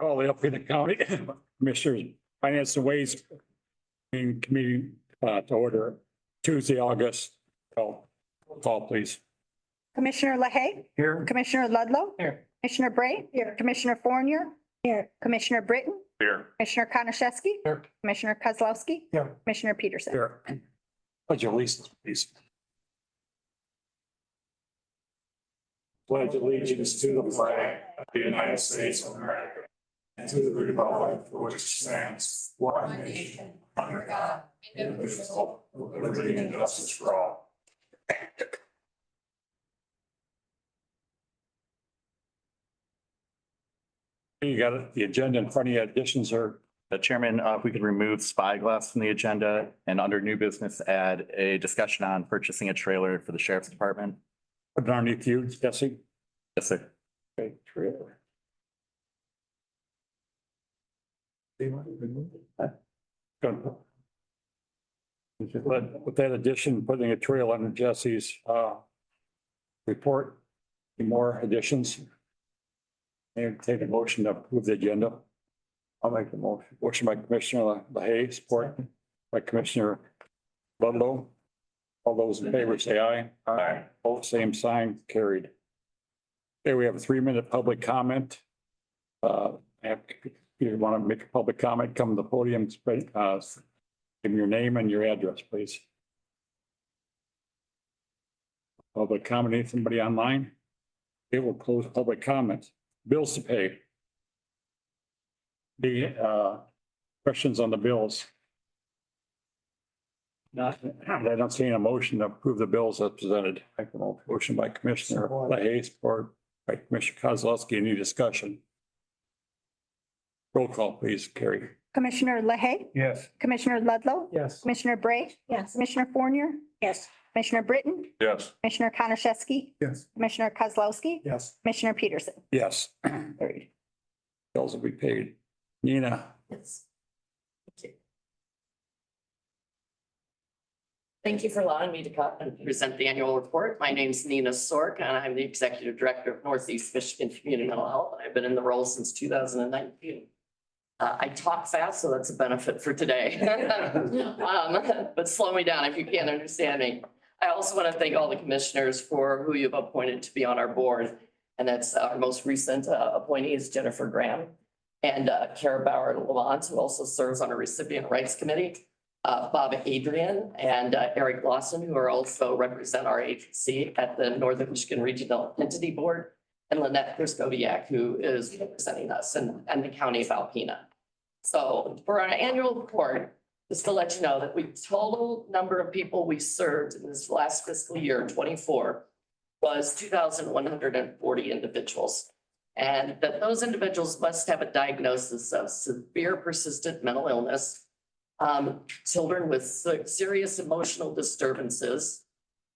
Call the Alpena County Commissioners Finance and Ways Committee to order Tuesday, August. Call please. Commissioner LaHaye, Here. Commissioner Ludlow, Here. Commissioner Bray, Commissioner Fournier, Commissioner Britton, Here. Commissioner Konashevsky, Here. Commissioner Kozlowski, Here. Commissioner Peterson. Here. Pledge allegiance, please. Pledge allegiance to the flag of the United States of America and to the republic for which it stands, one nation, under God, indivisible, with liberty and justice for all. You got it, the agenda in front of you. Additions are Chairman, if we could remove Spyglass from the agenda and under new business, add a discussion on purchasing a trailer for the sheriff's department. put it underneath you, Jesse. Yes, sir. Okay, trailer. Good. But with that addition, putting a trail under Jesse's report, any more additions? And take a motion to approve the agenda. I'll make the motion. Motion by Commissioner LaHaye, support by Commissioner Ludlow. All those in favor say aye. Aye. Both same sign, carried. Okay, we have a 3-minute public comment. If you want to make a public comment, come to the podium, give me your name and your address, please. Public comment, somebody online? It will close public comment. Bills to pay. The questions on the bills. Not, I don't see a motion to approve the bills as presented. Motion by Commissioner LaHaye, support by Commissioner Kozlowski. Any discussion? Roll call, please, Carrie. Commissioner LaHaye, Yes. Commissioner Ludlow, Yes. Commissioner Bray, Commissioner Fournier, Commissioner Britton, Yes. Commissioner Konashevsky, Yes. Commissioner Kozlowski, Yes. Commissioner Peterson. Yes. Carried. Bills will be paid. Nina. Yes. Thank you. Thank you for allowing me to come and present the annual report. My name's Nina Sork, and I'm the Executive Director of Northeast Michigan Community Mental Health. I've been in the role since 2019. I talk fast, so that's a benefit for today. But slow me down if you can't understand me. I also want to thank all the commissioners for who you've appointed to be on our board. And that's our most recent appointee is Jennifer Graham and Kara Bauer-Lamont, who also serves on a recipient rights committee. Bob Adrian and Eric Lawson, who are also represent our agency at the Northern Michigan Regional Entity Board, and Lynette Kristoviak, who is representing us and the county of Alpena. So for our annual report, just to let you know that total number of people we served in this last fiscal year, 24, was 2,140 individuals. And that those individuals must have a diagnosis of severe persistent mental illness, children with serious emotional disturbances,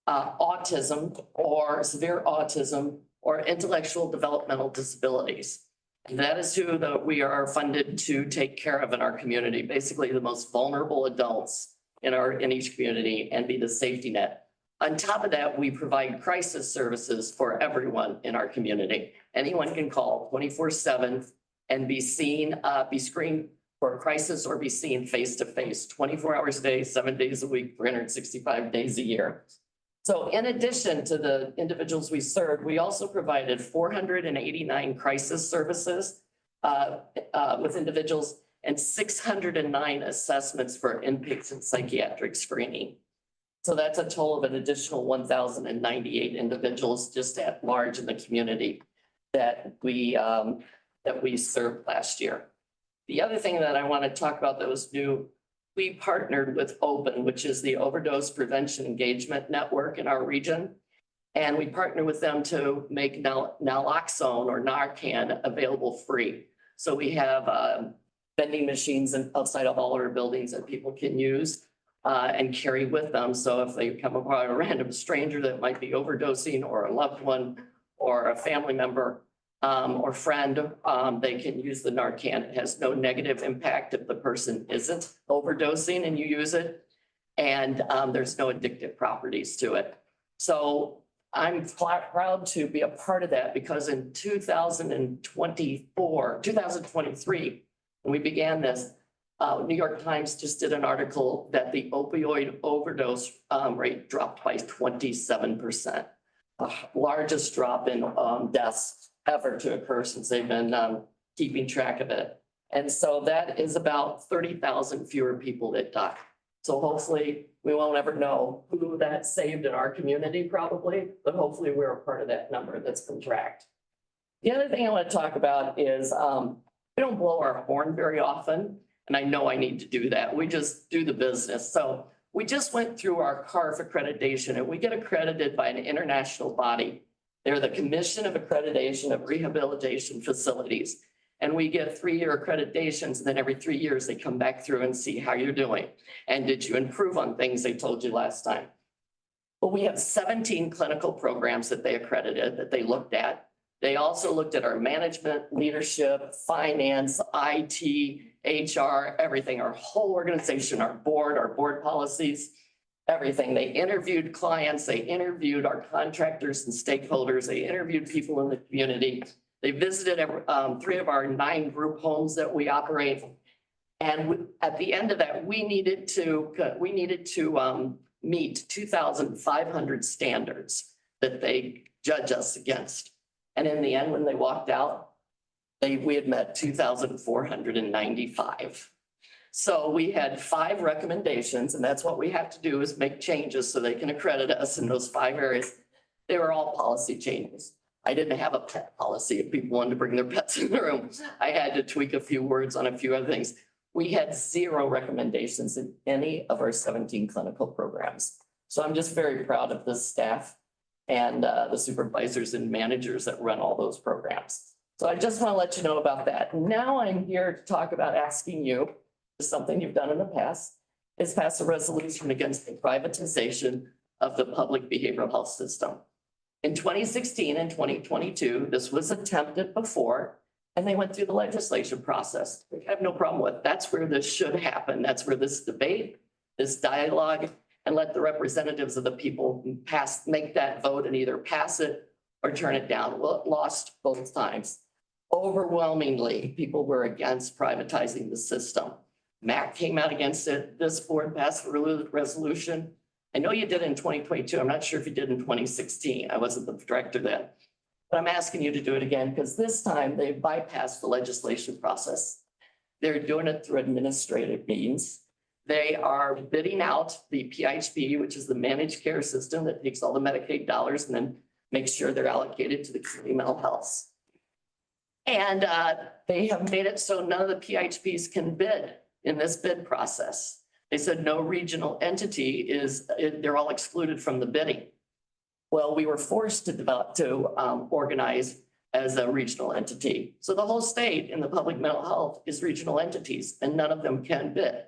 autism or severe autism or intellectual developmental disabilities. And that is who we are funded to take care of in our community, basically the most vulnerable adults in each community and be the safety net. On top of that, we provide crisis services for everyone in our community. Anyone can call 24/7 and be seen, be screened for a crisis or be seen face to face, 24 hours a day, 7 days a week, 365 days a year. So in addition to the individuals we served, we also provided 489 crisis services with individuals and 609 assessments for inpatient psychiatric screening. So that's a total of an additional 1,098 individuals just at large in the community that we served last year. The other thing that I want to talk about that was new, we partnered with OPEN, which is the Overdose Prevention Engagement Network in our region. And we partnered with them to make naloxone or Narcan available free. So we have vending machines outside of all our buildings that people can use and carry with them. So if they come across a random stranger that might be overdosing or a loved one or a family member, or friend, they can use the Narcan. It has no negative impact if the person isn't overdosing and you use it. And there's no addictive properties to it. So I'm proud to be a part of that because in 2023, when we began this, New York Times just did an article that the opioid overdose rate dropped by 27%. The largest drop in deaths ever to occur since they've been keeping track of it. And so that is about 30,000 fewer people that die. So hopefully we won't ever know who that saved in our community probably, but hopefully we're a part of that number that's been tracked. The other thing I want to talk about is we don't blow our horn very often. And I know I need to do that. We just do the business. So we just went through our CARF accreditation and we get accredited by an international body. They're the Commission of Accreditation of Rehabilitation Facilities. And we get 3-year accreditations, and then every 3 years they come back through and see how you're doing. And did you improve on things they told you last time? Well, we have 17 clinical programs that they accredited, that they looked at. They also looked at our management, leadership, finance, IT, HR, everything, our whole organization, our board policies, everything. They interviewed clients, they interviewed our contractors and stakeholders, they interviewed people in the community. They visited 3 of our 9 group homes that we operate. And at the end of that, we needed to meet 2,500 standards that they judge us against. And in the end, when they walked out, we had met 2,495. So we had 5 recommendations, and that's what we have to do is make changes so they can accredit us in those 5 areas. They were all policy changes. I didn't have a pet policy if people wanted to bring their pets in the room. I had to tweak a few words on a few other things. We had 0 recommendations in any of our 17 clinical programs. So I'm just very proud of the staff and the supervisors and managers that run all those programs. So I just want to let you know about that. Now I'm here to talk about asking you, something you've done in the past, is pass a resolution against the privatization of the public behavioral health system. In 2016 and 2022, this was attempted before, and they went through the legislation process. I have no problem with it. That's where this should happen. That's where this debate, this dialogue, and let the representatives of the people make that vote and either pass it or turn it down. Well, it lost both times. Overwhelmingly, people were against privatizing the system. MAC came out against it. This board passed a resolution. I know you did it in 2022. I'm not sure if you did in 2016. I wasn't the director then. But I'm asking you to do it again because this time they bypassed the legislation process. They're doing it through administrative means. They are bidding out the PHP, which is the managed care system that takes all the Medicaid dollars and then makes sure they're allocated to the community mental health. And they have made it so none of the PHPs can bid in this bid process. They said no regional entity they're all excluded from the bidding. Well, we were forced to organize as a regional entity. So the whole state in the public mental health is regional entities and none of them can bid.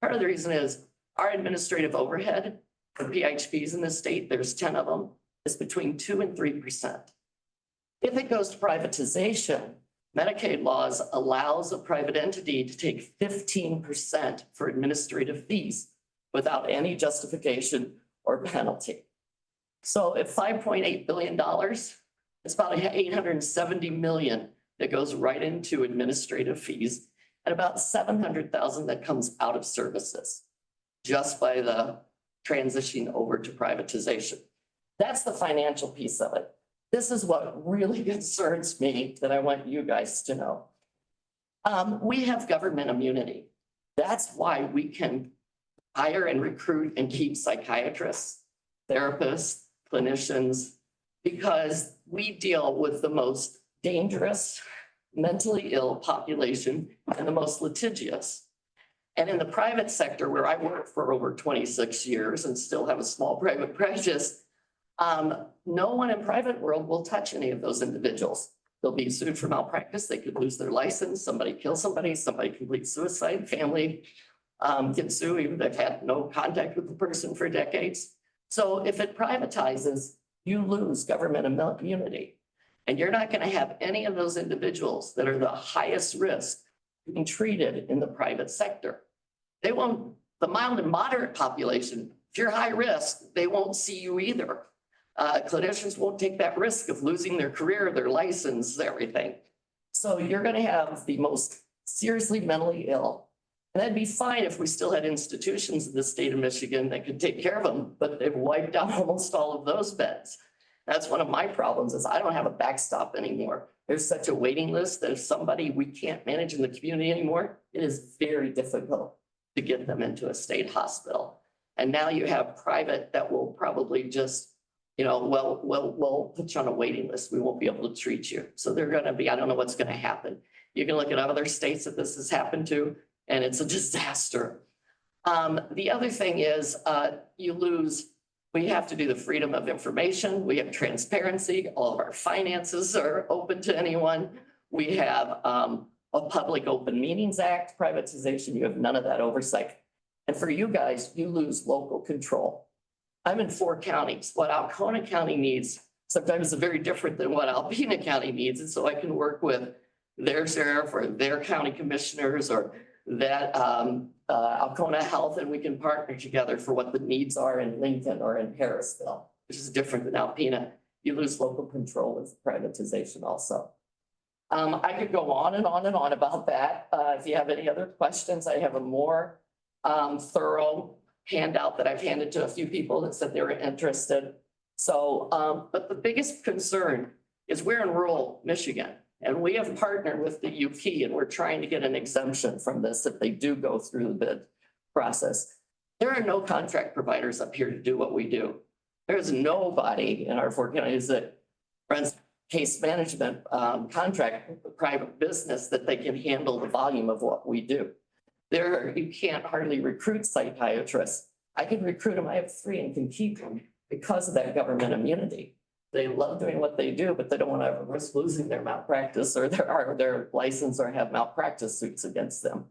Part of the reason is our administrative overhead for PHPs in the state, there's 10 of them, is between 2 and 3%. If it goes to privatization, Medicaid laws allows a private entity to take 15% for administrative fees without any justification or penalty. So if $5.8 billion, it's about $870 million that goes right into administrative fees and about 700,000 that comes out of services just by the transitioning over to privatization. That's the financial piece of it. This is what really concerns me that I want you guys to know. We have government immunity. That's why we can hire and recruit and keep psychiatrists, therapists, clinicians, because we deal with the most dangerous, mentally ill population and the most litigious. And in the private sector, where I worked for over 26 years and still have a small private practice, no one in private world will touch any of those individuals. They'll be sued for malpractice. They could lose their license. Somebody kill somebody complete suicide, family can sue even if they've had no contact with the person for decades. So if it privatizes, you lose government immunity. And you're not going to have any of those individuals that are the highest risk being treated in the private sector. They won't, the mild and moderate population, if you're high risk, they won't see you either. Clinicians won't take that risk of losing their career, their license, everything. So you're gonna have the most seriously mentally ill. And that'd be fine if we still had institutions in the state of Michigan that could take care of them, but they've wiped out almost all of those beds. That's one of my problems is I don't have a backstop anymore. There's such a waiting list that if somebody we can't manage in the community anymore, it is very difficult to get them into a state hospital. And now you have private that will probably just, we'll put you on a waiting list. We won't be able to treat you. So they're gonna be, I don't know what's gonna happen. You can look at other states that this has happened to, and it's a disaster. The other thing is, we have to do the freedom of information. We have transparency. All of our finances are open to anyone. We have a Public Open Meetings Act, privatization. You have none of that oversight. And for you guys, you lose local control. I'm in 4 counties. What Alcona County needs sometimes is very different than what Alpena County needs. And so I can work with their sheriff or their county commissioners or that Alcona Health, and we can partner together for what the needs are in Lincoln or in Harrisville, which is different than Alpena. You lose local control with privatization also. I could go on and on and on about that. If you have any other questions, I have a more thorough handout that I've handed to a few people that said they were interested. So, but the biggest concern is we're in rural Michigan. And we have partnered with the UP and we're trying to get an exemption from this if they do go through the bid process. There are no contract providers up here to do what we do. There's nobody in our 4 counties that runs case management contract with the private business that they can handle the volume of what we do. You can't hardly recruit psychiatrists. I can recruit them. I have 3 and can keep them because of that government immunity. They love doing what they do, but they don't want to risk losing their malpractice or their license or have malpractice suits against them.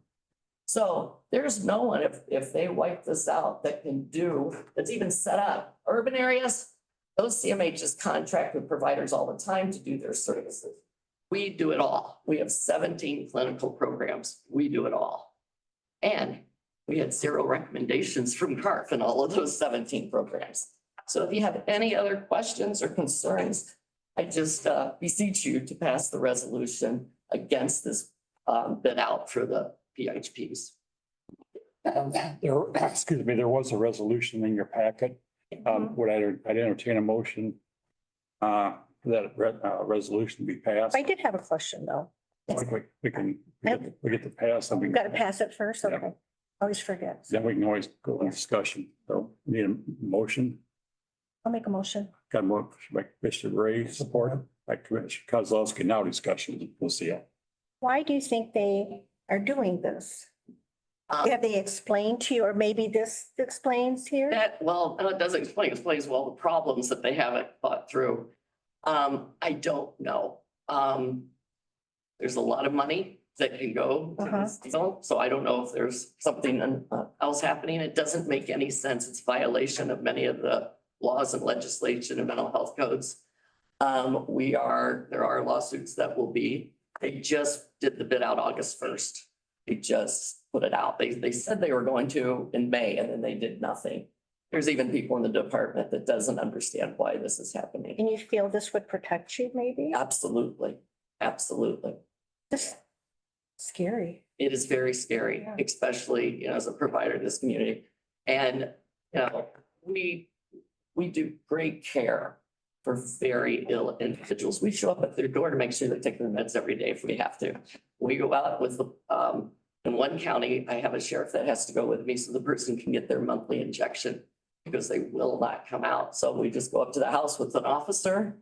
So there's no one, if they wipe this out, that can do, that's even set up. Urban areas, those CMHs contract with providers all the time to do their services. We do it all. We have 17 clinical programs. We do it all. And we had 0 recommendations from CARF in all of those 17 programs. So if you have any other questions or concerns, I just beseech you to pass the resolution against this bid out for the PHPs. There was a resolution in your packet. I'd entertain a motion for that resolution to be passed. I did have a question though. We get to pass and we We've got to pass it first, Yeah. okay. Always forget. then we can always go in discussion. So need a motion. I'll make a motion. Got a motion by Commissioner Ray, support by Commissioner Kozlowski. Now discussion. We'll see it. Why do you think they are doing this? Have they explained to you, or maybe this explains here? No, it doesn't explain, it explains well the problems that they haven't thought through. I don't know. There's a lot of money that can go to this deal, so I don't know if there's something else happening. It doesn't make any sense. It's violation of many of the laws and legislation and mental health codes. There are lawsuits that will be, they just did the bid out August 1st. They just put it out. They said they were going to in May and then they did nothing. There's even people in the department that doesn't understand why this is happening. And you feel this would protect you maybe? Absolutely, absolutely. Just scary. It is very scary, Yeah. especially, as a provider in this community. And, we do great care for very ill individuals. We show up at their door to make sure they take their meds every day if we have to. We go out with in one county, I have a sheriff that has to go with me so the person can get their monthly injection because they will not come out. So we just go up to the house with an officer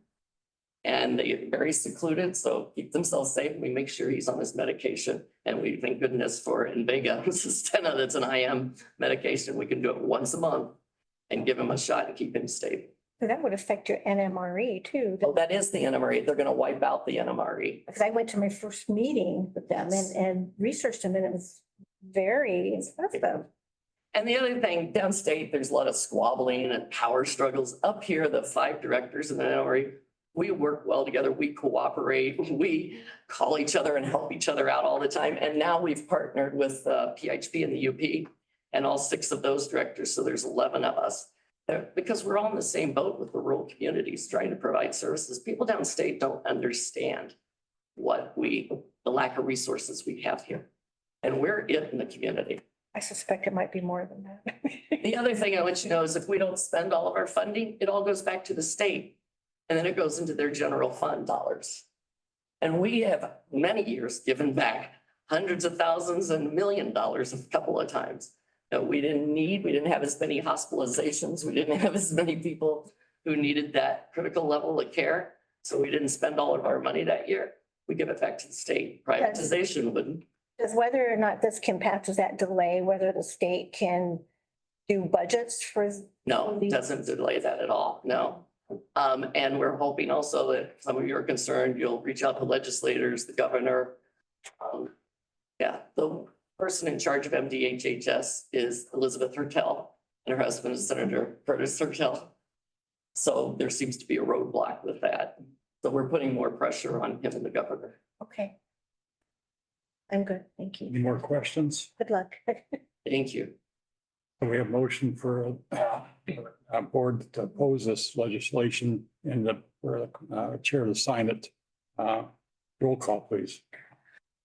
and they get very secluded, so keep themselves safe. We make sure he's on his medication. And we thank goodness for Invega, Sustenna, that's an IM medication. We can do it once a month and give him a shot and keep him stable. So that would affect your NMRE too. Oh, that is the NMRE. They're gonna wipe out the NMRE. Because I went to my first meeting with them and researched them and it was very impressive. And the other thing, downstate, there's a lot of squabbling and power struggles. Up here, the 5 directors in the NMRE, we work well together. We cooperate. We call each other and help each other out all the time. And now we've partnered with PHP and the UP and all 6 of those directors. So there's 11 of us. Because we're all in the same boat with the rural communities trying to provide services. People downstate don't understand the lack of resources we have here. And we're it in the community. I suspect it might be more than that. The other thing I want you to know is if we don't spend all of our funding, it all goes back to the state. And then it goes into their general fund dollars. And we have many years given back hundreds of thousands and $1 million a couple of times. That we didn't have as many hospitalizations. We didn't have as many people who needed that critical level of care. So we didn't spend all of our money that year. We give it back to the state. Privatization wouldn't. Does whether or not this can pass, does that delay whether the state can do budgets for? No, it doesn't delay that at all, no. And we're hoping also that some of you are concerned, you'll reach out to legislators, the governor. Yeah, the person in charge of MDHHS is Elizabeth Hertel, and her husband is Senator Curtis Hertel. So there seems to be a roadblock with that. So we're putting more pressure on him and the governor. Okay. I'm good, thank Any you. more questions? Good luck. Thank you. We have motion for a board to oppose this legislation and for the chair to sign it. Roll call, please.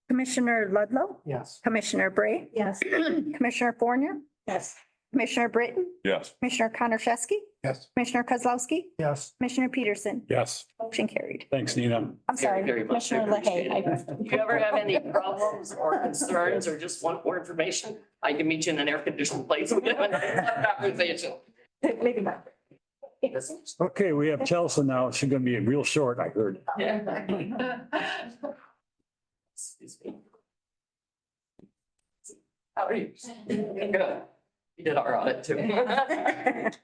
Commissioner Ludlow, Yes. Commissioner Bray, Yes. Commissioner Fournier, Yes. Commissioner Britton, Yes. Commissioner Konachevsky, Yes. Commissioner Kozlowski, Yes. Commissioner Peterson, Yes. motion carried. Thanks, Nina. I'm sorry, Very much Commissioner appreciate LaHaye. it. If you ever have any problems or concerns or just want more information, I can meet you in an air-conditioned place. We can have a conversation. Maybe not. Okay, we have Chelsea now. She's gonna be real short, I heard. Excuse me. How are you? Good. You did our audit too. Good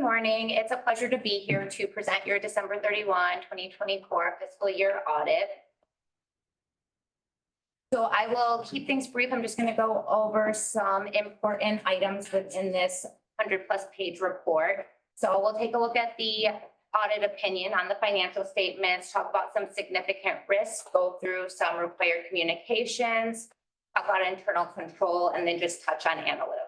morning. It's a pleasure to be here to present your December 31, 2024 fiscal year audit. So I will keep things brief. I'm just going to go over some important items within this 100+ page report. So we'll take a look at the audit opinion on the financial statements, talk about some significant risks, go through some required communications, talk about internal control, and then just touch on analytical.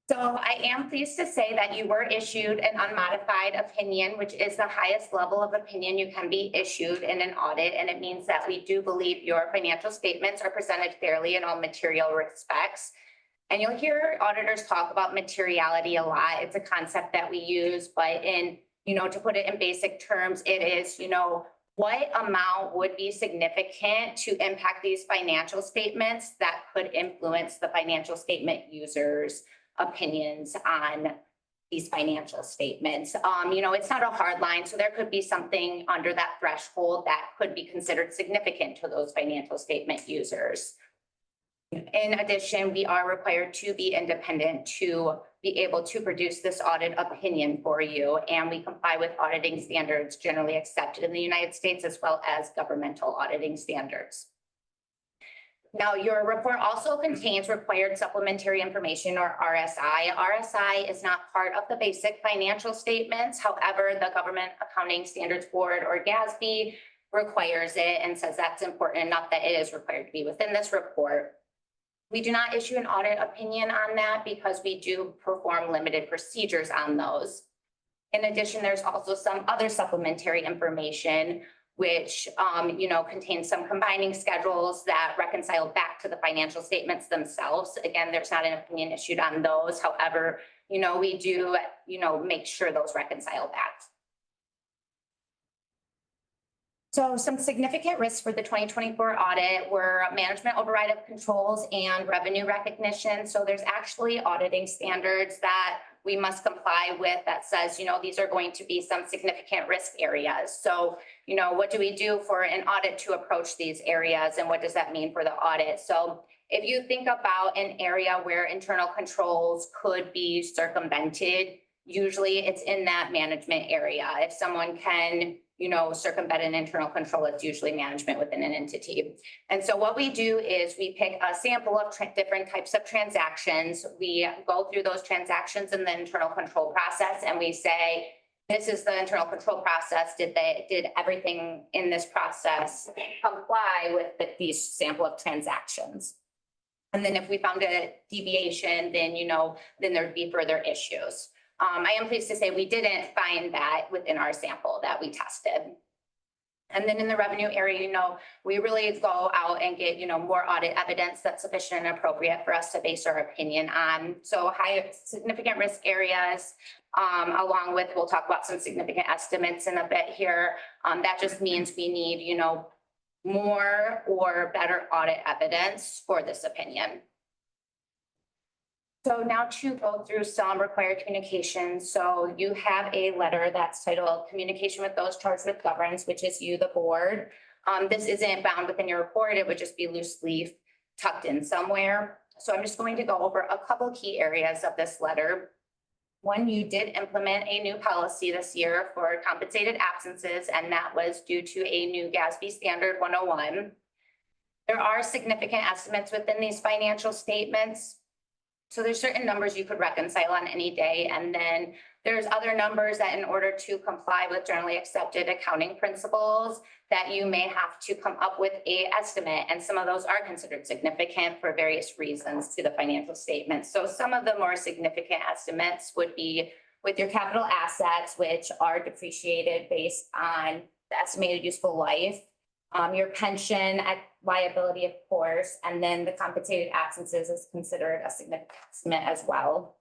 So I am pleased to say that you were issued an unmodified opinion, which is the highest level of opinion you can be issued in an audit. And it means that we do believe your financial statements are presented fairly in all material respects. And you'll hear auditors talk about materiality a lot. It's a concept that we use, but to put it in basic terms, it is, what amount would be significant to impact these financial statements that could influence the financial statement users' opinions on these financial statements. It's not a hard line, so there could be something under that threshold that could be considered significant to those financial statement users. In addition, we are required to be independent to be able to produce this audit opinion for you, and we comply with auditing standards generally accepted in the United States as well as governmental auditing standards. Now, your report also contains required supplementary information, or RSI. RSI is not part of the basic financial statements. However, the Government Accounting Standards Board, or GASB, requires it and says that's important enough that it is required to be within this report. We do not issue an audit opinion on that because we do perform limited procedures on those. In addition, there's also some other supplementary information which, contains some combining schedules that reconcile back to the financial statements themselves. Again, there's not an opinion issued on those. However, we do, make sure those reconcile back. So some significant risks for the 2024 audit were management override of controls and revenue recognition. So there's actually auditing standards that we must comply with that says, these are going to be some significant risk areas. So, what do we do for an audit to approach these areas, and what does that mean for the audit? So if you think about an area where internal controls could be circumvented, usually it's in that management area. If someone can, circumvent an internal control, it's usually management within an entity. And so what we do is we pick a sample of different types of transactions. We go through those transactions in the internal control process, and we say, This is the internal control process. Did everything in this process comply with these sample of transactions? And then if we found a deviation, then, then there'd be further issues. I am pleased to say we didn't find that within our sample that we tested. And then in the revenue area, we really go out and get, more audit evidence that's sufficient and appropriate for us to base our opinion on. So high significant risk areas, along with, we'll talk about some significant estimates in a bit here. That just means we need, more or better audit evidence for this opinion. So now to go through some required communications. So you have a letter that's titled Communication with Those Charged with Governance, which is you, the board. This isn't bound within your report. It would just be loosely tucked in somewhere. So I'm just going to go over a couple key areas of this letter. One, you did implement a new policy this year for compensated absences, and that was due to a new GASB Standard 101. There are significant estimates within these financial statements. So there's certain numbers you could reconcile on any day. And then there's other numbers that in order to comply with generally accepted accounting principles that you may have to come up with a estimate. And some of those are considered significant for various reasons to the financial statements. So some of the more significant estimates would be with your capital assets, which are depreciated based on the estimated useful life. Your pension liability, of course, and then the compensated absences is considered a significant estimate as well.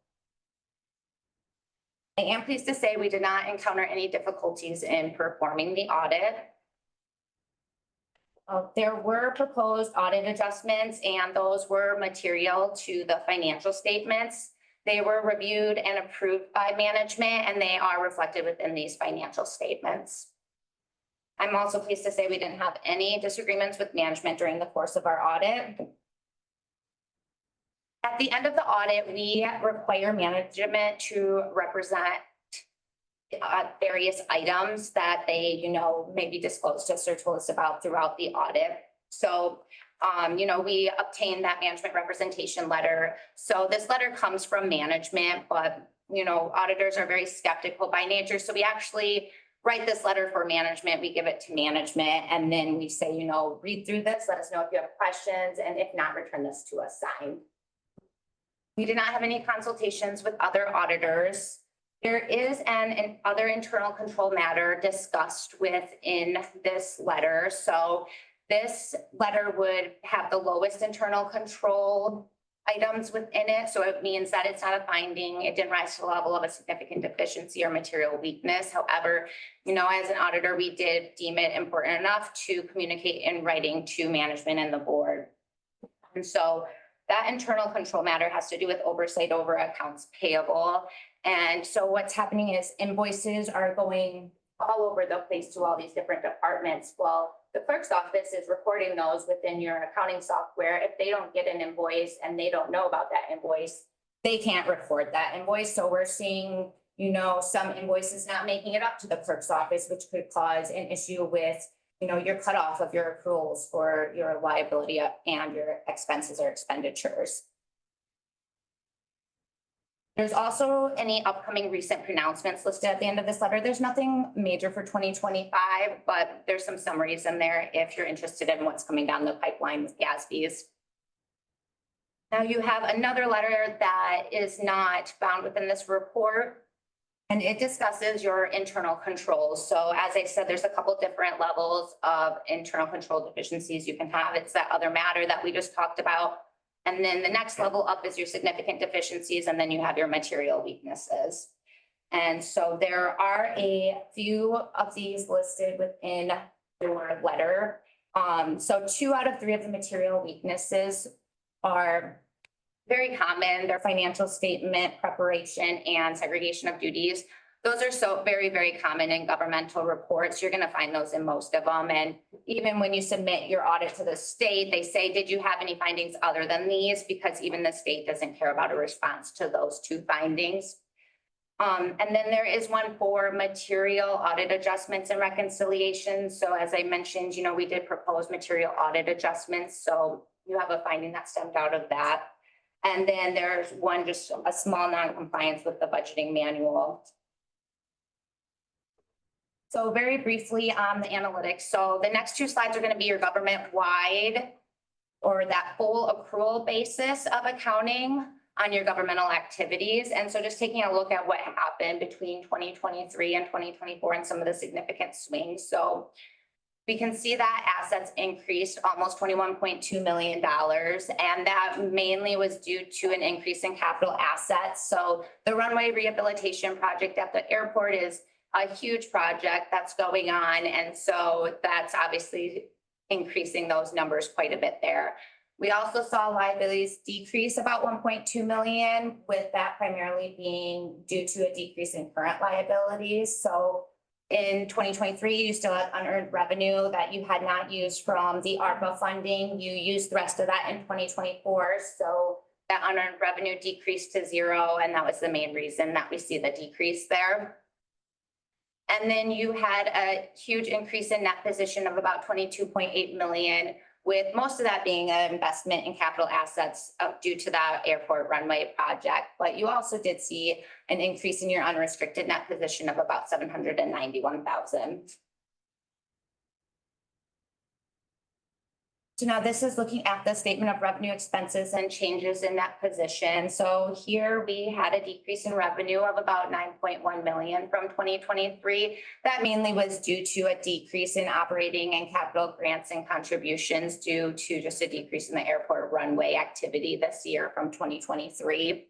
I am pleased to say we did not encounter any difficulties in performing the audit. There were proposed audit adjustments, and those were material to the financial statements. They were reviewed and approved by management, and they are reflected within these financial statements. I'm also pleased to say we didn't have any disagreements with management during the course of our audit. At the end of the audit, we require management to represent various items that they, maybe disclose to us or told us about throughout the audit. So, we obtained that management representation letter. So this letter comes from management, but, auditors are very skeptical by nature. So we actually write this letter for management, we give it to management, and then we say, read through this, let us know if you have questions, and if not, return this to us signed. We did not have any consultations with other auditors. There is an other internal control matter discussed within this letter. So this letter would have the lowest internal control items within it. So it means that it's not a finding. It didn't rise to the level of a significant deficiency or material weakness. However, as an auditor, we did deem it important enough to communicate in writing to management and the board. And so that internal control matter has to do with oversight over accounts payable. And so what's happening is invoices are going all over the place to all these different departments. Well, the clerk's office is recording those within your accounting software. If they don't get an invoice and they don't know about that invoice, they can't record that invoice. So we're seeing, some invoices not making it up to the clerk's office, which could cause an issue with, your cutoff of your accruals for your liability and your expenses or expenditures. There's also any upcoming recent pronouncements listed at the end of this letter. There's nothing major for 2025, but there's some summaries in there if you're interested in what's coming down the pipeline with GASBs. Now you have another letter that is not found within this report, and it discusses your internal controls. So as I said, there's a couple different levels of internal control deficiencies you can have. It's that other matter that we just talked about. And then the next level up is your significant deficiencies, and then you have your material weaknesses. And so there are a few of these listed within your letter. So 2 out of 3 of the material weaknesses are very common. They're financial statement preparation and segregation of duties. Those are so very, very common in governmental reports. You're going to find those in most of them. And even when you submit your audit to the state, they say, did you have any findings other than these? Because even the state doesn't care about a response to those 2 findings. And then there is one for material audit adjustments and reconciliations. So as I mentioned, we did propose material audit adjustments. So you have a finding that stemmed out of that. And then there's one, just a small non-compliance with the budgeting manual. So very briefly on the analytics. So the next two slides are going to be your government-wide or that full accrual basis of accounting on your governmental activities. And so just taking a look at what happened between 2023 and 2024 and some of the significant swings. So we can see that assets increased almost $21.2 million. And that mainly was due to an increase in capital assets. So the runway rehabilitation project at the airport is a huge project that's going on. And so that's obviously increasing those numbers quite a bit there. We also saw liabilities decrease about 1.2 million, with that primarily being due to a decrease in current liabilities. So in 2023, you still had unearned revenue that you had not used from the ARPA funding. You used the rest of that in 2024. So that unearned revenue decreased to zero, and that was the main reason that we see the decrease there. And then you had a huge increase in net position of about 22.8 million, with most of that being an investment in capital assets due to that airport runway project. But you also did see an increase in your unrestricted net position of about 791,000. So now this is looking at the statement of revenue, expenses, and changes in that position. So here we had a decrease in revenue of about 9.1 million from 2023. That mainly was due to a decrease in operating and capital grants and contributions due to just a decrease in the airport runway activity this year from 2023.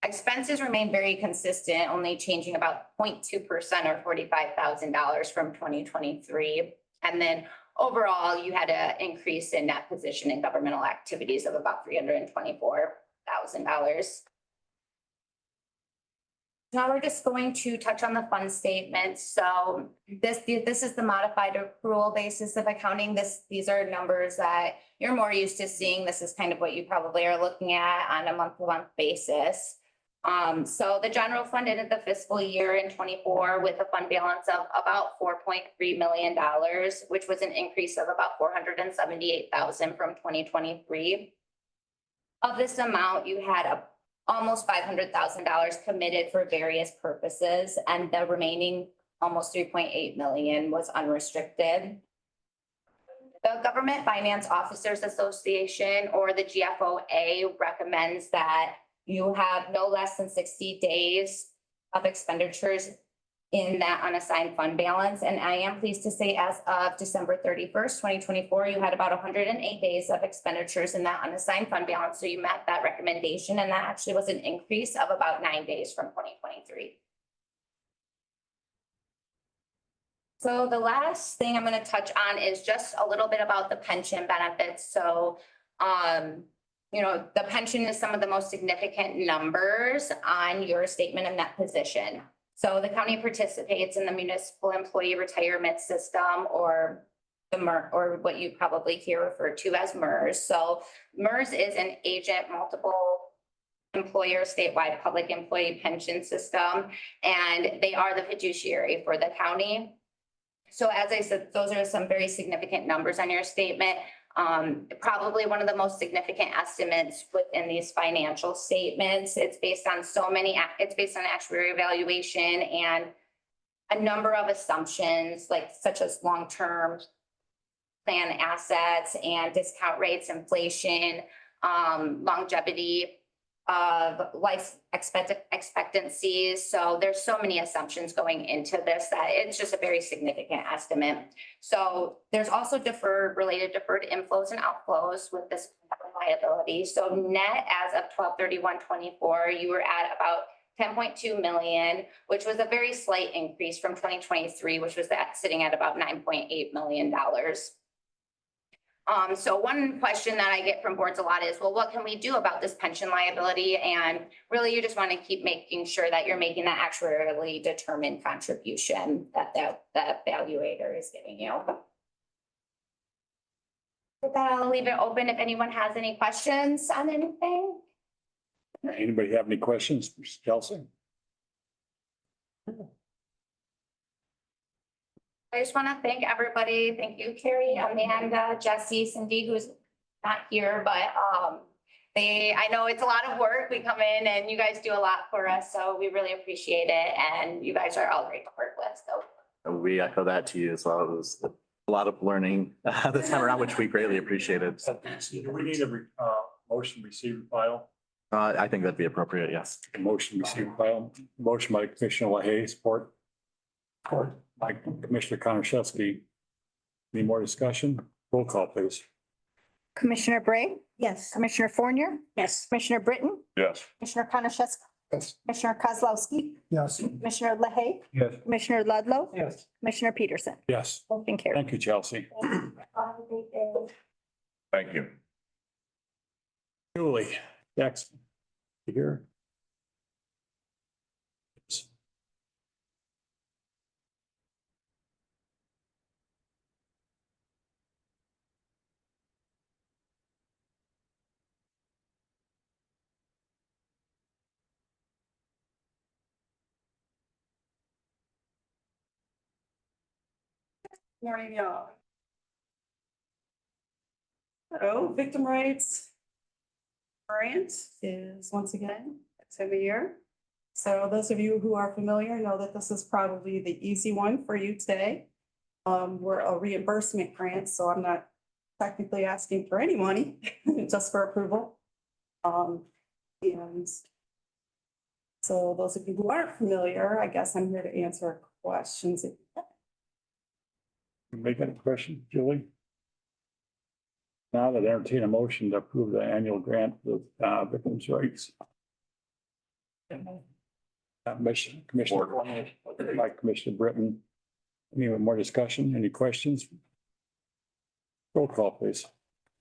Expenses remain very consistent, only changing about 0.2% or $45,000 from 2023. And then overall, you had an increase in net position in governmental activities of about $324,000. Now we're just going to touch on the fund statement. So this is the modified accrual basis of accounting. These are numbers that you're more used to seeing. This is kind of what you probably are looking at on a month-to-month basis. So the general fund ended the fiscal year in 24 with a fund balance of about $4.3 million, which was an increase of about $478,000 from 2023. Of this amount, you had almost $500,000 committed for various purposes, and the remaining almost 3.8 million was unrestricted. The Government Finance Officers Association, or the GFOA, recommends that you have no less than 60 days of expenditures in that unassigned fund balance. And I am pleased to say, as of December 31st, 2024, you had about 108 days of expenditures in that unassigned fund balance. So you met that recommendation, and that actually was an increase of about 9 days from 2023. So the last thing I'm going to touch on is just a little bit about the pension benefits. So, the pension is some of the most significant numbers on your statement of net position. So the county participates in the Municipal Employee Retirement System, or the MERS, or what you probably hear referred to as MERS. So MERS is an agent multiple employer statewide public employee pension system, and they are the fiduciary for the county. So as I said, those are some very significant numbers on your statement. Probably one of the most significant estimates within these financial statements. It's based on it's based on actuarial evaluation and a number of assumptions, such as long-term plan assets and discount rates, inflation, longevity of life expectancies. So there's so many assumptions going into this that it's just a very significant estimate. So there's also deferred inflows and outflows with this liability. So net as of 12/31/24, you were at about 10.2 million, which was a very slight increase from 2023, which was sitting at about $9.8 million. So one question that I get from boards a lot is, well, what can we do about this pension liability? And really, you just want to keep making sure that you're making that actuarially determined contribution that the evaluator is giving you. With that, I'll leave it open if anyone has any questions on anything. Anybody have any questions for Kelsey? I just want to thank everybody. Thank you, Carrie, Amanda, Jesse, Cindy, who's not here, but I know it's a lot of work. We come in and you guys do a lot for us, so we really appreciate it. And you guys are all great to work with. So We echo that to you as well. It was a lot of learning this time around, which we greatly appreciated. Do we need a motion to receive and file? I think that'd be appropriate, yes. A motion to receive and file. Motion by Commissioner LaHaye, support. Support by Commissioner Konachevsky. Any more discussion? Roll call, please. Commissioner Bray, Yes. Commissioner Fournier, Yes. Commissioner Britton, Yes. Commissioner Konachevsky, Yes. Commissioner Kozlowski, Yes. Commissioner LaHaye, Yes. Commissioner Ludlow, Yes. Commissioner Peterson. Yes. Motion carried. Thank you, Chelsea. Thank you. Julie, Jackson. You here? Morning, y'all. So victim rights grant is once again, it's every year. So those of you who are familiar know that this is probably the easy one for you today. We're a reimbursement grant, so I'm not technically asking for any money, just for approval. And so those of you who aren't familiar, I guess I'm here to answer questions. Make any question, Julie? Now that entertain a motion to approve the annual grant with victims' rights. Commissioner, like Commissioner Britton. Any more discussion? Any questions? Roll call, please.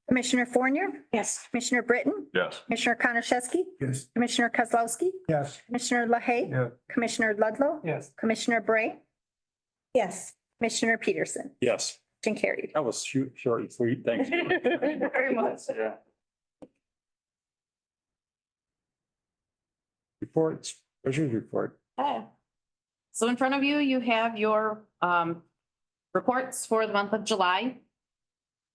Commissioner Fournier, Yes. Commissioner Britton, Yes. Commissioner Konachevsky, Yes. Commissioner Kozlowski, Yes. Commissioner LaHaye, Yeah. Commissioner Ludlow, Yes. Commissioner Bray, Yes. Commissioner Peterson. Yes, Motion carried. that was short and sweet. Thanks. Very much. Yeah. Reports, treasurer's report. Okay. So in front of you, you have your reports for the month of July.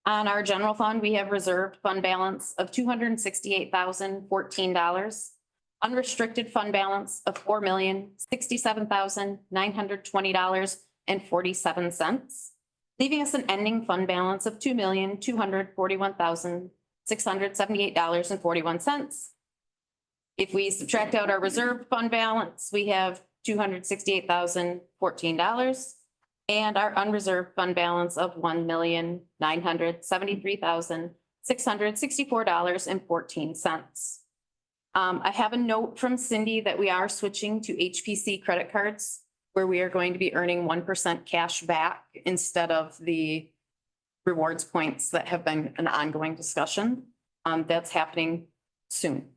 On our general fund, we have reserved fund balance of $268,014. Unrestricted fund balance of $4,067,920.47, leaving us an ending fund balance of $2,241,678.41. If we subtract out our reserved fund balance, we have $268,014 and our unreserved fund balance of $1,973,664.14. I have a note from Cindy that we are switching to HPC credit cards where we are going to be earning 1% cash back instead of the rewards points that have been an ongoing discussion. That's happening soon.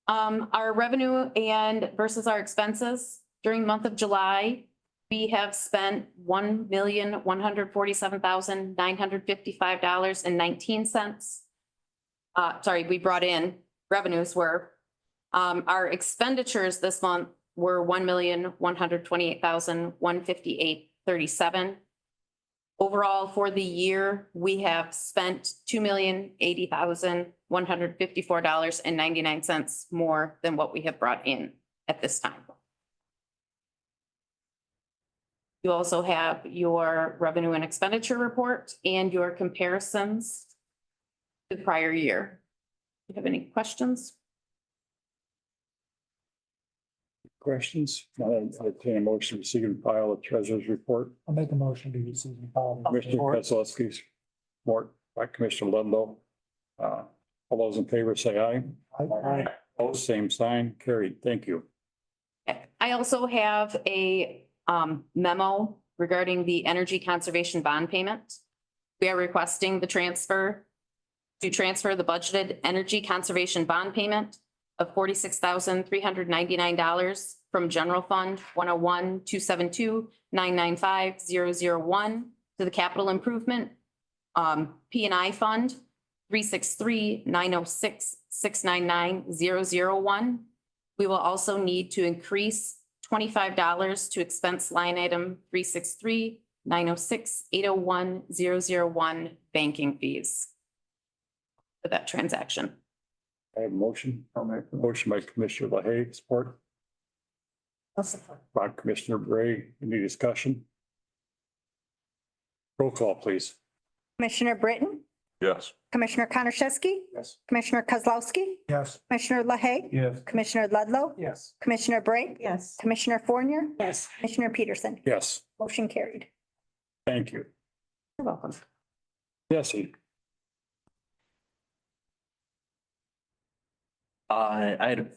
Our revenue and versus our expenses during the month of July, we have spent $1,147,955.19. We brought in revenues were, our expenditures this month were $1,128,158.37. Overall, for the year, we have spent $2,080,154.99 more than what we have brought in at this time. You also have your revenue and expenditure report and your comparisons to the prior year. Do you have any questions? Questions? I'll entertain a motion to receive and file a treasurer's report. I'll make a motion to receive and file. Commissioner Kozlowski's support by Commissioner Ludlow. All those in favor say aye. Aye. Opposed, same sign, carried. Thank you. I also have a memo regarding the energy conservation bond payment. We are requesting to transfer the budgeted energy conservation bond payment of $46,399 from general fund 101-272-995-001 to the capital improvement P&I fund 363-906-699-001. We will also need to increase $25 to expense line item 363-906-801-001 banking fees for that transaction. I have a motion. I'll make a motion by Commissioner LaHaye, support. by Commissioner Bray. Any discussion? Roll call, please. Commissioner Britton, Yes. Commissioner Konashevsky, Yes. Commissioner Kozlowski, Yes. Commissioner LaHaye, Yes. Commissioner Ludlow, Yes. Commissioner Bray, Yes. Commissioner Fournier, Yes. Commissioner Peterson. Yes, Motion carried. thank you. You're welcome. Jesse. I had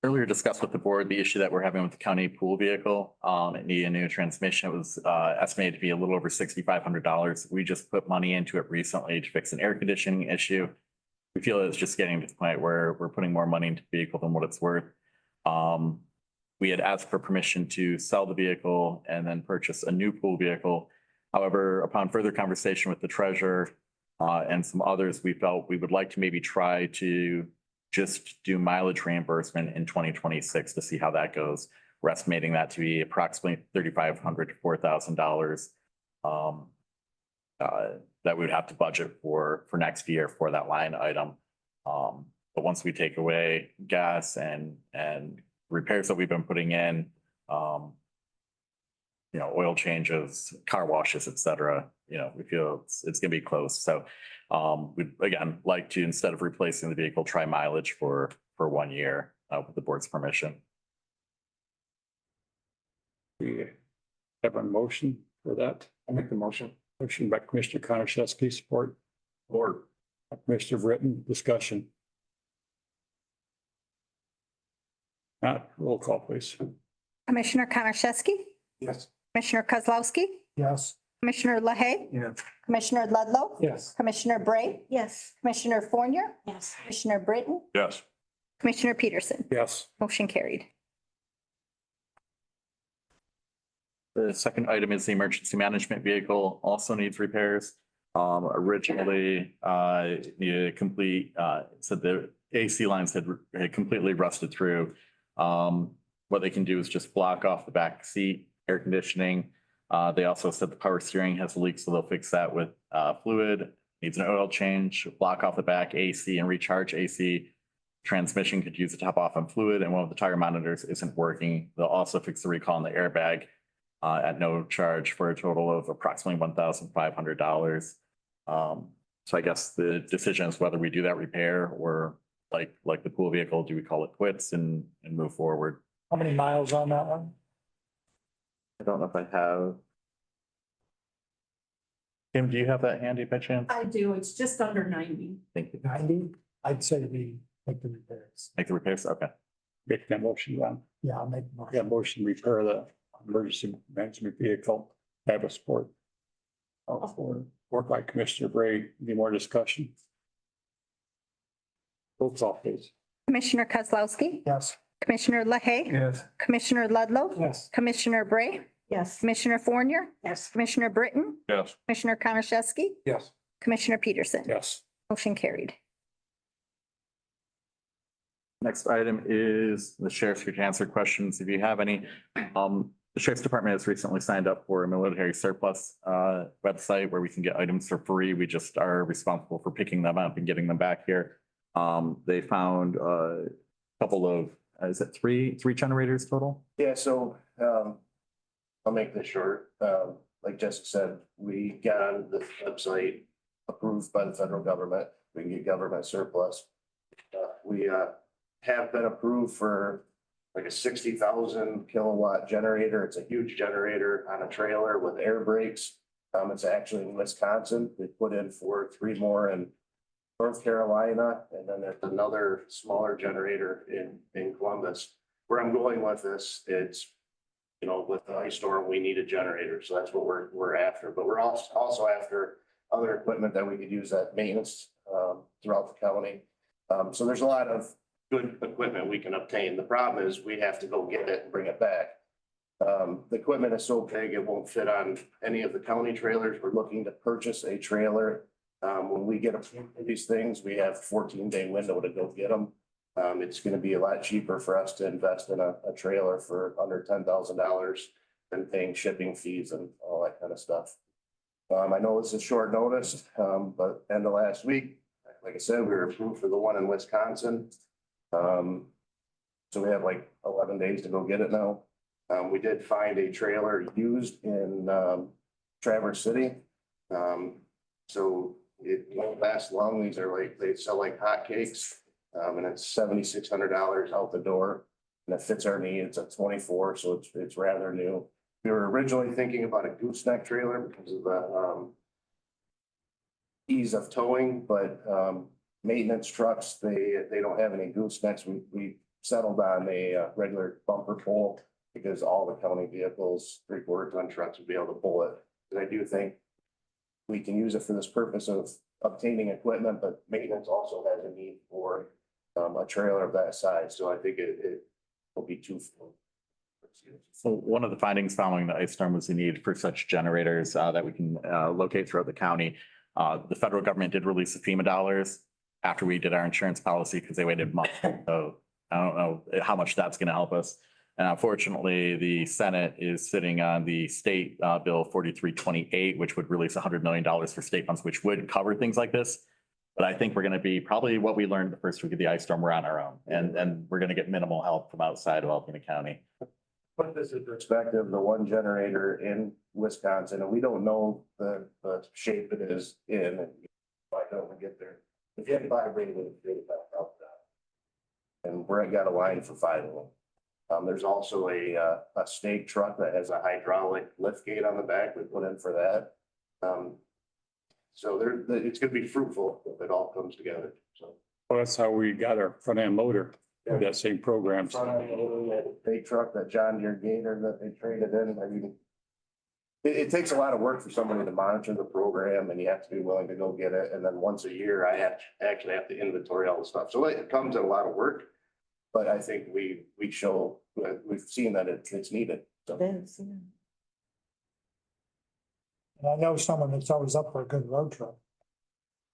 earlier discussed with the board the issue that we're having with the county pool vehicle. It needed a new transmission. It was estimated to be a little over $6,500. We just put money into it recently to fix an air conditioning issue. We feel it's just getting to the point where we're putting more money into the vehicle than what it's worth. We had asked for permission to sell the vehicle and then purchase a new pool vehicle. However, upon further conversation with the treasurer and some others, we felt we would like to maybe try to just do mileage reimbursement in 2026 to see how that goes. We're estimating that to be approximately $3,500 to $4,000 that we would have to budget for next year for that line item. But once we take away gas and repairs that we've been putting in, oil changes, car washes, et cetera, we feel it's gonna be close. So we'd again like to, instead of replacing the vehicle, try mileage for 1 year with the board's permission. We have a motion for that. I make the motion. Motion by Commissioner Konashevsky, support. Or Commissioner Britton, discussion. Not roll call, please. Commissioner Konashevsky, Yes. Commissioner Kozlowski, Yes. Commissioner LaHaye, Yes. Commissioner Ludlow, Yes. Commissioner Bray, Yes. Commissioner Fournier, Yes. Commissioner Britton, Yes. Commissioner Peterson. Yes. Motion carried. The second item is the emergency management vehicle, also needs repairs. Originally, needed a complete, said the AC lines had completely rusted through. What they can do is just block off the back seat, air conditioning. They also said the power steering has a leak, so they'll fix that with fluid. Needs an oil change, block off the back AC and recharge AC. Transmission could use a top off on fluid, and one of the tire monitors isn't working. They'll also fix the recall in the airbag at no charge for a total of approximately $1,500. So I guess the decision is whether we do that repair or like the pool vehicle, do we call it quits and move forward? How many miles on that one? I don't know if I have. Kim, do you have that handy by chance? I do. It's just under 90. Thank you. 90? I'd say we make the repairs. Make the repairs, okay. Make that motion, Ron. Yeah, I'll make the Yeah, motion. motion to repair the emergency management vehicle. Have a support. For work by Commissioner Bray. Any more discussion? Roll call, please. Commissioner Kozlowski, Yes. Commissioner LaHaye, Yes. Commissioner Ludlow, Yes. Commissioner Bray, Yes. Commissioner Fournier, Yes. Commissioner Britton, Yes. Commissioner Konashevsky, Yes. Commissioner Peterson. Yes. Motion carried. Next item is the sheriff's here to answer questions if you have any. The sheriff's department has recently signed up for a military surplus website where we can get items for free. We just are responsible for picking them up and getting them back here. They found a couple of, is it three generators total? Yeah, so I'll make this short. Like Jessica said, we got on the website approved by the federal government. We can get government surplus. We have been approved for like a 60,000 kilowatt generator. It's a huge generator on a trailer with air brakes. It's actually in Wisconsin. We put in for 3 more in North Carolina, and then there's another smaller generator in Columbus. Where I'm going with this, it's, with the ice storm, we need a generator, so that's what we're after. But we're also after other equipment that we could use at maintenance throughout the county. So there's a lot of good equipment we can obtain. The problem is we have to go get it and bring it back. The equipment is so big, it won't fit on any of the county trailers. We're looking to purchase a trailer. When we get these things, we have 14-day window to go get them. It's going to be a lot cheaper for us to invest in a trailer for under $10,000 than paying shipping fees and all that kind of stuff. I know this is short notice, but end of last week, like I said, we were approved for the one in Wisconsin. So we have like 11 days to go get it now. We did find a trailer used in Traverse City. So it won't last long. These are like, they sell like hotcakes. And it's $7,600 out the door. And it fits our needs. It's a 24, so it's rather new. We were originally thinking about a gooseneck trailer because of the ease of towing, but maintenance trucks, they don't have any goosenecks. We settled on a regular bumper pull because all the county vehicles, 3/4 ton trucks would be able to pull it. And I do think we can use it for this purpose of obtaining equipment, but maintenance also has a need for a trailer of that size. So I think it will be too full. So one of the findings following the ice storm was the need for such generators that we can locate throughout the county. The federal government did release the FEMA dollars after we did our insurance policy because they waited months. So I don't know how much that's going to help us. And unfortunately, the Senate is sitting on the state bill 4328, which would release $100 million for state funds, which would cover things like this. But I think we're going to be probably what we learned the first week of the ice storm. We're on our own, and we're going to get minimal help from outside of Alpena County. Put this in perspective, the one generator in Wisconsin, and we don't know the shape it is in. And I don't get there. If you have 5 rated, it's $85,000. And we're got a line for 5 of them. There's also a stake truck that has a hydraulic lift gate on the back. We put in for that. So it's gonna be fruitful if it all comes together, so. Well, that's how we got our front end loader, that same program. That big truck, that John Deere Gator that they traded in, I mean. It takes a lot of work for somebody to monitor the program and you have to be willing to go get it. And then once a year, I actually have to inventory all the stuff. So it comes at a lot of work. But I think we show, we've seen that it's needed. So. And I know someone that's always up for a good road trip.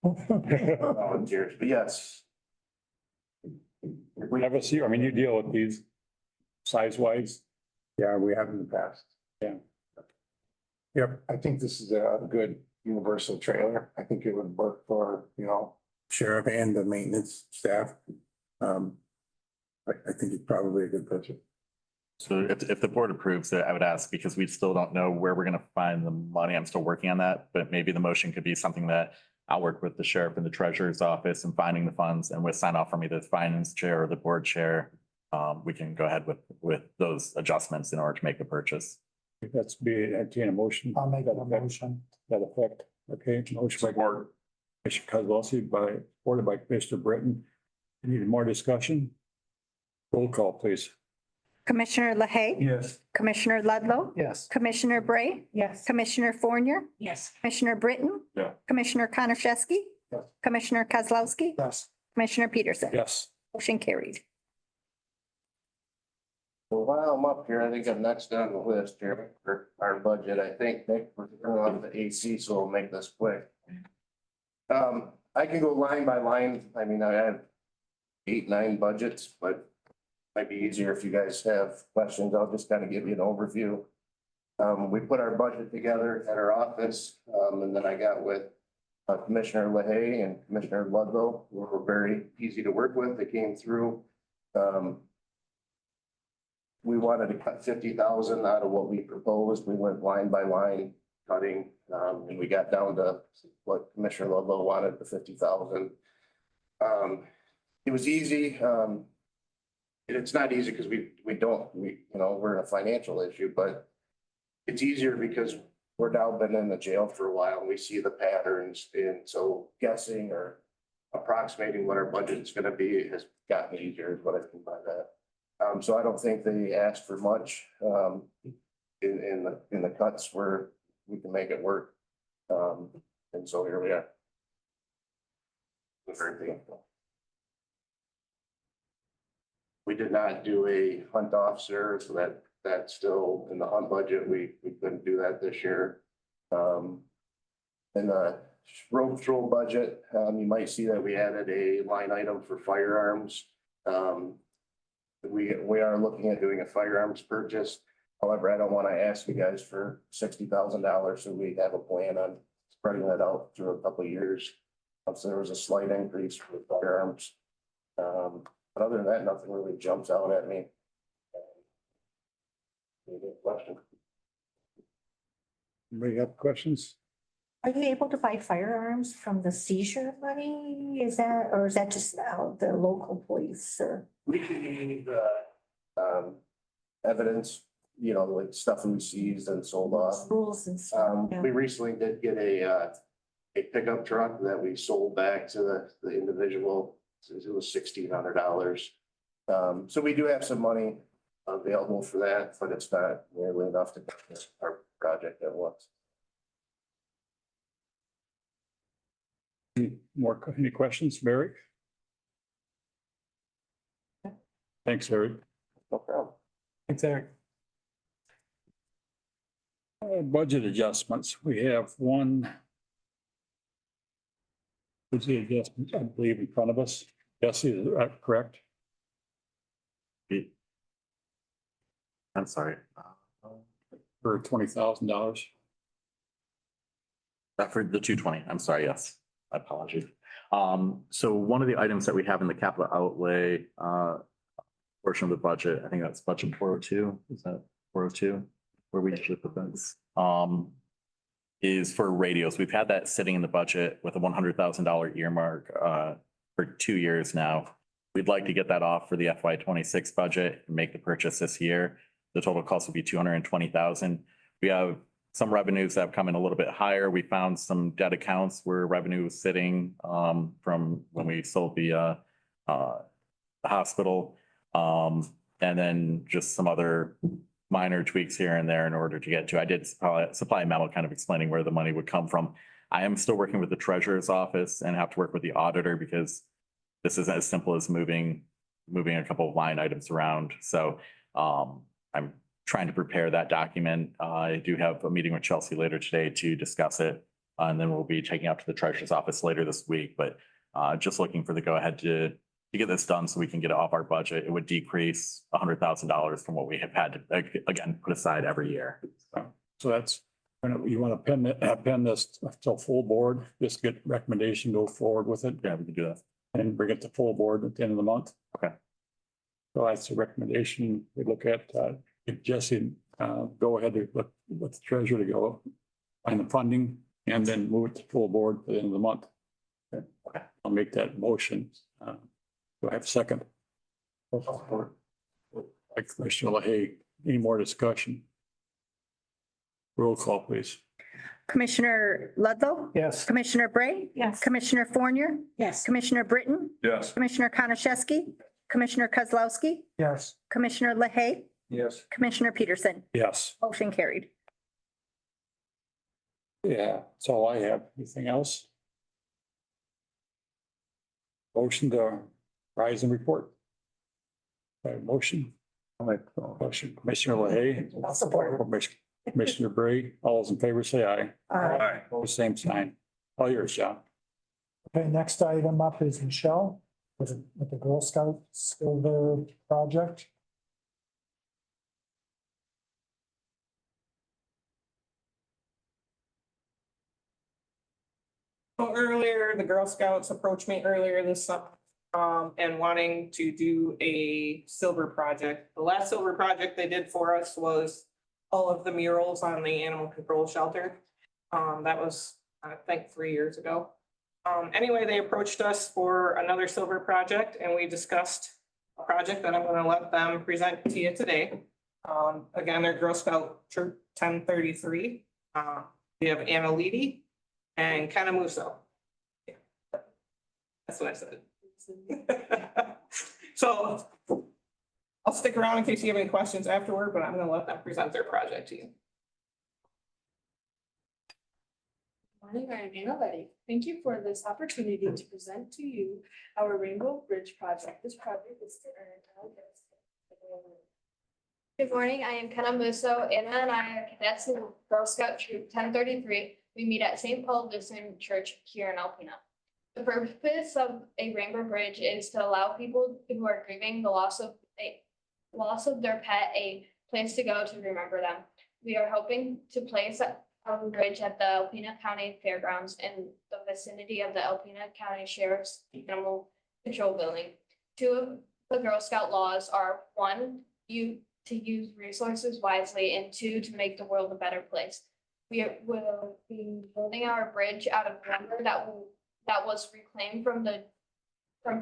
Volunteers, but yes. We have a see, I mean, you deal with these size wise. Yeah, we have in the past. Yeah. Yep, I think this is a good universal trailer. I think it would work for, sheriff and the maintenance staff. I think it's probably a good purchase. So if the board approves it, I would ask, because we still don't know where we're gonna find the money. I'm still working on that, but maybe the motion could be something that I'll work with the sheriff and the treasurer's office and finding the funds, and with sign off from either the finance chair or the board chair. We can go ahead with those adjustments in order to make the purchase. That's be entertain a motion. I'll make that a motion. That effect. Okay, motion by Commissioner Kozlowski, supported by Commissioner Britton. Any more discussion? Roll call, please. Commissioner LaHaye, Yes. Commissioner Ludlow, Yes. Commissioner Bray, Yes. Commissioner Fournier, Yes. Commissioner Britton. Yeah. Commissioner Konashevsky. Yes. Commissioner Kozlowski, Yes. Commissioner Peterson. Yes. Motion carried. Well, while I'm up here, I think I'm next on the list here for our budget. I think Nick, we're turning off the AC, so we'll make this quick. I can go line by line. I mean, I have 8, 9 budgets, but might be easier if you guys have questions. I'll just kind of give you an overview. We put our budget together at our office, and then I got with Commissioner LaHaye and Commissioner Ludlow, who were very easy to work with. They came through. We wanted to cut 50,000 out of what we proposed. We went line by line cutting, and we got down to what Commissioner Ludlow wanted, the 50,000. It was easy. It's not easy because we're in a financial issue, but it's easier because we're now been in the jail for a while and we see the patterns. And so guessing or approximating what our budget is going to be has gotten easier is what I mean by that. So I don't think they asked for much in the cuts where we can make it work. And so here we are. Very thankful. We did not do a hunt officer, so that's still in the hunt budget. We couldn't do that this year. In the road patrol budget, you might see that we added a line item for firearms. We are looking at doing a firearms purchase. However, I don't want to ask you guys for $60,000, so we have a plan on spreading that out through a couple of years. So there was a slight increase for firearms. But other than that, nothing really jumps out at me. Any good question? Anybody have questions? Are you able to buy firearms from the seizure money? Is that, or is that just the local police or? We can need evidence, you know, like stuff we seized and sold off. Rules and stuff? Yeah. We recently did get a pickup truck that we sold back to the individual. It was $1,600. So we do have some money available for that, but it's not nearly enough to get our project at once. Any questions, Barry? Thanks, Eric. No problem. Thanks, Eric. Budget adjustments, we have one. Is the adjustment, I believe, in front of us? Jesse, is that correct? I'm sorry. For $20,000. For the 220, I'm sorry, yes, I apologize. So one of the items that we have in the capital outlay portion of the budget, I think that's budget 402, is that 402? Where we usually put things, is for radios. We've had that sitting in the budget with a $100,000 earmark for 2 years now. We'd like to get that off for the FY 26 budget and make the purchase this year. The total cost will be $220,000. We have some revenues that have come in a little bit higher. We found some debt accounts where revenue was sitting from when we sold the hospital. And then just some other minor tweaks here and there in order to get to. I did supply a memo kind of explaining where the money would come from. I am still working with the treasurer's office and have to work with the auditor because this isn't as simple as moving a couple of line items around. So I'm trying to prepare that document. I do have a meeting with Chelsea later today to discuss it. And then we'll be taking out to the treasurer's office later this week, but just looking for the go ahead to get this done so we can get it off our budget. It would decrease $100,000 from what we have had to, again, put aside every year. So that's, you want to pen this till full board, just get recommendation, go forward with it. Yeah, we can do that. And bring it to full board at the end of the month. Okay. So that's the recommendation. We look at, if Jesse, go ahead to look with the treasurer to go find the funding and then move it to full board at the end of the month. Okay. I'll make that motion. Do I have a second? Like Commissioner LaHaye, any more discussion? Roll call, please. Commissioner Ludlow? Yes. Commissioner Bray? Yes. Commissioner Fournier? Yes. Commissioner Britton? Yes. Commissioner Konashevsky? Commissioner Kozlowski? Yes. Commissioner LaHaye? Yes. Commissioner Peterson? Yes. Motion carried. Yeah, that's all I have. Anything else? Motion to rise and report. Motion. Motion, Commissioner LaHaye. I'll support. Commissioner Bray, all those in favor say aye. Aye. Opposed, same sign. All yours, John. Okay, next item up is Michelle with the Girl Scout Silver Project. So earlier, the Girl Scouts approached me earlier this summer, and wanting to do a silver project. The last silver project they did for us was all of the murals on the animal control shelter. That was, I think, 3 years ago. Anyway, they approached us for another silver project and we discussed a project that I'm gonna let them present to you today. Again, they're Girl Scout Troop 1033. We have Anna Leedy and Kenna Musso. That's what I said. So I'll stick around in case you have any questions afterward, but I'm gonna let them present their project to you. Morning, I'm Anna Letty. Thank you for this opportunity to present to you our Rainbow Bridge project. This project is to earn. Good morning, I am Kenna Musso. Anna and I are cadets in Girl Scout Troop 1033. We meet at St. Paul Lutheran Church here in Alpena. The purpose of a Rainbow Bridge is to allow people who are grieving the loss of their pet a place to go to remember them. We are hoping to place a bridge at the Alpena County Fairgrounds in the vicinity of the Alpena County Sheriff's Animal Control Building. Two of the Girl Scout laws are: one, you to use resources wisely, and two, to make the world a better place. Will be building our bridge out of lumber that was reclaimed from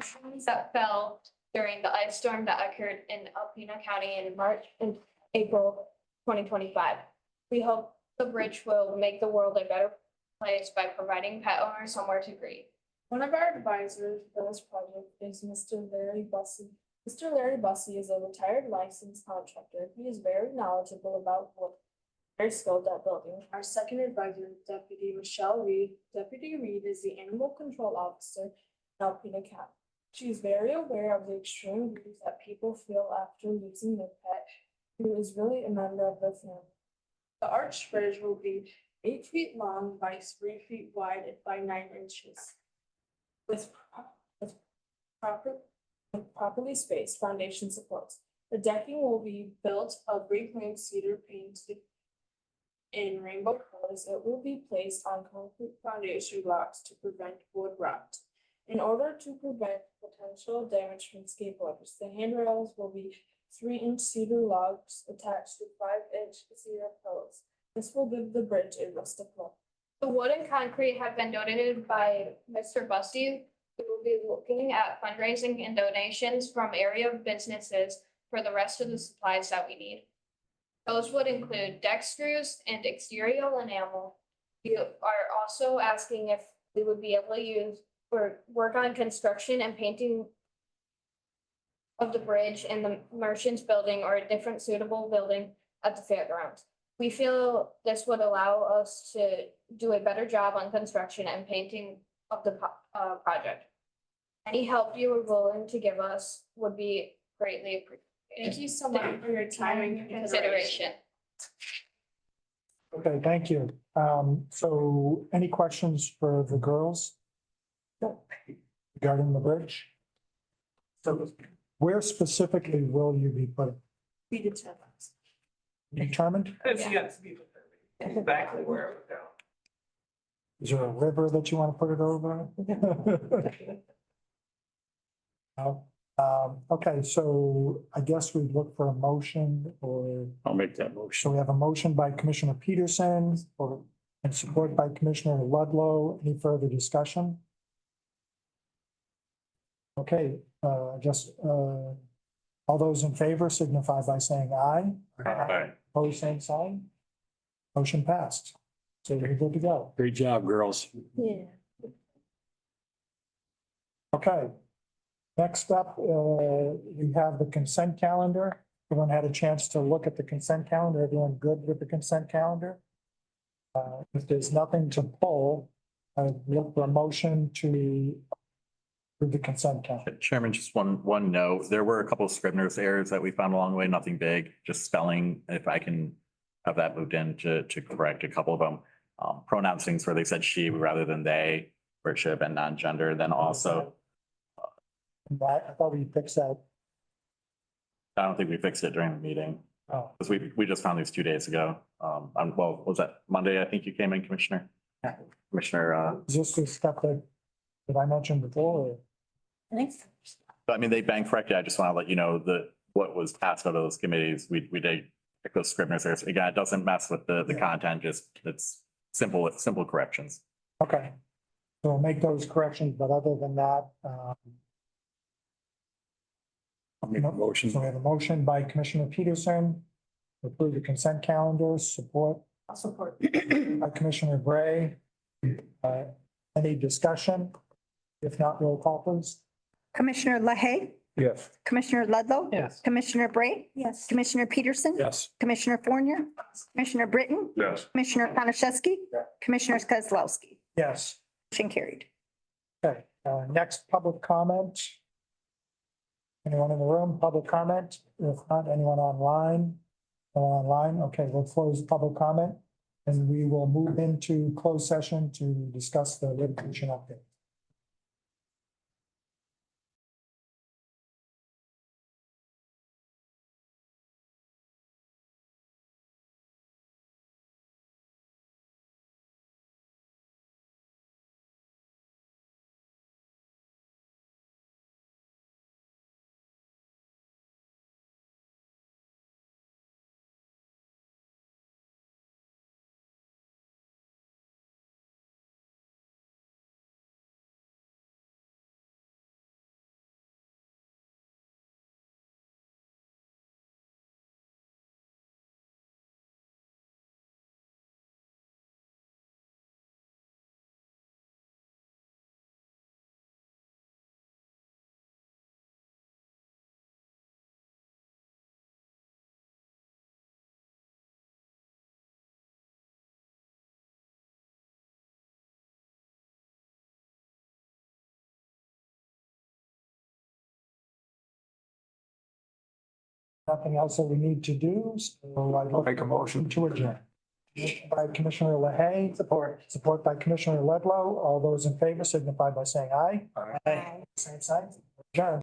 trees that fell during the ice storm that occurred in Alpena County in March and April 2025. We hope the bridge will make the world a better place by providing pet owners somewhere to breathe. One of our advisors for this project is Mr. Larry Bussey. Mr. Larry Bussey is a retired licensed contractor. He is very knowledgeable about wood, very skilled at building. Our second advisor, Deputy Michelle Reed. Deputy Reed is the animal control officer in Alpena County. She is very aware of the extreme grief that people feel after losing their pet, who is really a member of the family. The arch bridge will be 8 feet long by 3 feet wide by 9 inches. With properly spaced foundation supports. The decking will be built of reclaimed cedar painted in rainbow colors. It will be placed on concrete foundation blocks to prevent wood rot. In order to prevent potential damage from skateboarders, the handrails will be 3-inch cedar logs attached to 5-inch cedar posts. This will give the bridge a rustic look. The wood and concrete have been donated by Mr. Bussey. We will be looking at fundraising and donations from area businesses for the rest of the supplies that we need. Those would include deck screws and exterior enamel. We are also asking if we would be able to use or work on construction and painting of the bridge in the Merchants Building or a different suitable building at the fairgrounds. We feel this would allow us to do a better job on construction and painting of the project. Any help you are willing to give us would be greatly appreciated. Thank you so much for your time and your Consideration. Okay, thank you. So any questions for the girls? Regarding the bridge? So where specifically will you be putting? We determined. Determined? It's yet to be determined exactly where it would go. Is there a river that you want to put it over? No. Okay, so I guess we'd look for a motion or, I'll make that motion. so we have a motion by Commissioner Peterson and support by Commissioner Ludlow. Any further discussion? Okay, I guess, all those in favor signify by saying aye. Aye. Opposed, same sign. Motion passed. So you're good to go. Great job, girls. Yeah. Okay. Next up, we have the consent calendar. Everyone had a chance to look at the consent calendar. Everyone good with the consent calendar? If there's nothing to pull, I look for a motion to approve the consent calendar. Chairman, just one note. There were a couple of Scrivener's errors that we found along the way, nothing big, just spelling. If I can have that moved in to correct a couple of them. Pronoun things where they said she rather than they, where it should have been non-gender. Then also, I thought we fixed that. I don't think we fixed it during the meeting. Oh. Because we just found these 2 days ago. Well, was that Monday? I think you came in, Commissioner? Commissioner, Is this the stuff that I mentioned before? Or? I think so. I mean, they've been corrected. I just want to let you know that what was passed out of those committees, we did pick those Scrivener's errors. Again, it doesn't mess with the content, just it's simple corrections. Okay. So we'll make those corrections, but other than that, I'll make a motion. so we have a motion by Commissioner Peterson to approve the consent calendar, support I'll support. by Commissioner Bray. Any discussion? If not, roll call please. Commissioner LaHaye, Yes. Commissioner Ludlow. Yes. Commissioner Bray, Yes. Commissioner Peterson. Yes. Commissioner Fournier, Commissioner Britton, Yes. Commissioner Konashevsky, Commissioner Kozlowski. Yes. Motion carried. Okay, next public comment. Anyone in the room, public comment? If not, anyone online? No online, okay, we'll close public comment. And we will move into closed session to discuss the litigation update. Nothing else that we need to do, so I'd I'll make a motion. to adjourn. Motion by Commissioner LaHaye. Support by Commissioner Ledlow. All those in favor signify by saying aye. Aye. Same sign. Adjourn.